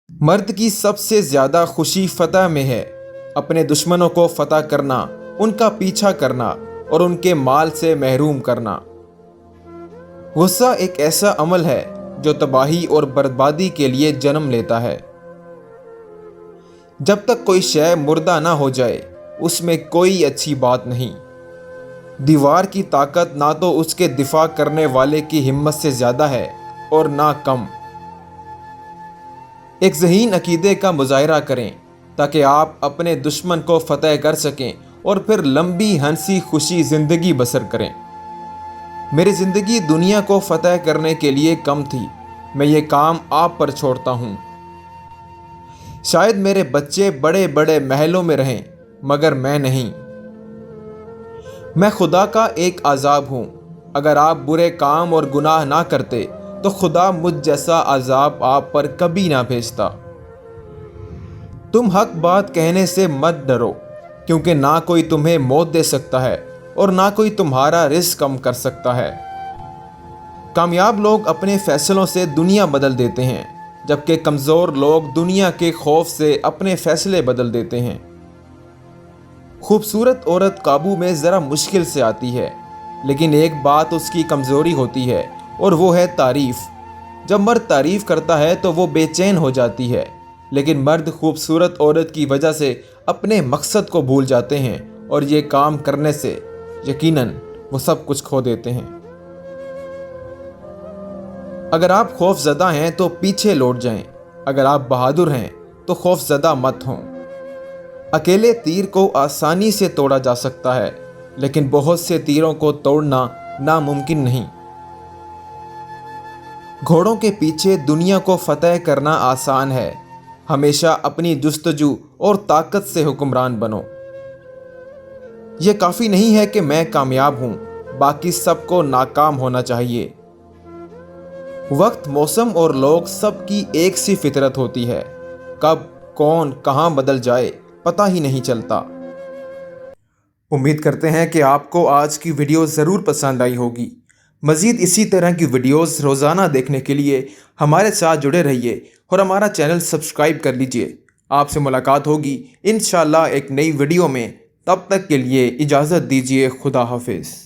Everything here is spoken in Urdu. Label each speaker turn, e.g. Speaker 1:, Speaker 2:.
Speaker 1: مرد کی سب سے زیادہ خوشی فتح میں ہے، اپنے دشمنوں کو فتح کرنا، ان کا پیچھا کرنا اور ان کے مال سے محروم کرنا۔ غصہ ایک ایسا عمل ہے جو تباہی اور بربادی کے لیے جنم لیتا ہے۔ جب تک کوئی شے مردہ نہ ہو جائے اس میں کوئی اچھی بات نہیں۔ دیوار کی طاقت نہ تو اس کے دفاع کرنے والے کی ہمت سے زیادہ ہے اور نہ کم۔ ایک ذہین عقیدے کا مظاہرہ کریں تاکہ آپ اپنے دشمن کو فتح کر سکیں اور پھر لمبی ہنسی خوشی زندگی بسر کریں۔ میری زندگی دنیا کو فتح کرنے کے لیے کم تھی، میں یہ کام آپ پر چھوڑتا ہوں۔ شاید میرے بچے بڑے بڑے محلوں میں رہیں مگر میں نہیں۔ میں خدا کا ایک عذاب ہوں، اگر آپ برے کام اور گناہ نہ کرتے تو خدا مجھ جیسا عذاب آپ پر کبھی نہ بھیجتا۔ تم حق بات کہنے سے مت ڈرو، کیونکہ نہ کوئی تمہیں موت دے سکتا ہے اور نہ کوئی تمہارا رزق کم کر سکتا ہے۔ کامیاب لوگ اپنے فیصلوں سے دنیا بدل دیتے ہیں، جبکہ کمزور لوگ دنیا کے خوف سے اپنے فیصلے بدل دیتے ہیں۔ خوبصورت عورت قابو میں ذرا مشکل سے آتی ہے، لیکن ایک بات اس کی کمزوری ہوتی ہے اور وہ ہے تعریف۔ جب مرد تعریف کرتا ہے تو وہ بے چین ہو جاتی ہے، لیکن مرد خوبصورت عورت کی وجہ سے اپنے مقصد کو بھول جاتے ہیں اور یہ کام کرنے سے یقیناً وہ سب کچھ کھو دیتے ہیں۔ اگر آپ خوف زدہ ہیں تو پیچھے لوٹ جائیں، اگر آپ بہادر ہیں تو خوف زدہ مت ہوں۔ اکیلے تیر کو آسانی سے توڑا جا سکتا ہے، لیکن بہت سے تیروں کو توڑنا ناممکن نہیں۔ گھوڑوں کے پیچھے دنیا کو فتح کرنا آسان ہے، ہمیشہ اپنی جستجو اور طاقت سے حکمران بنو۔ یہ کافی نہیں ہے کہ میں کامیاب ہوں، باقی سب کو ناکام ہونا چاہیے۔ وقت، موسم اور لوگ سب کی ایک سی فطرت ہوتی ہے، کب کون کہاں بدل جائے پتہ ہی نہیں چلتا۔ امید کرتے ہیں کہ آپ کو آج کی ویڈیو ضرور پسند آئی ہوگی۔ مزید اسی طرح کی ویڈیوز روزانہ دیکھنے کے لیے ہمارے ساتھ جڑے رہیے اور ہمارا چینل سبسکرائب کر لیجئے۔ آپ سے ملاقات ہوگی انشاءاللہ ایک نئی ویڈیو میں، تب تک کے لیے اجازت دیجیے۔ خدا حافظ۔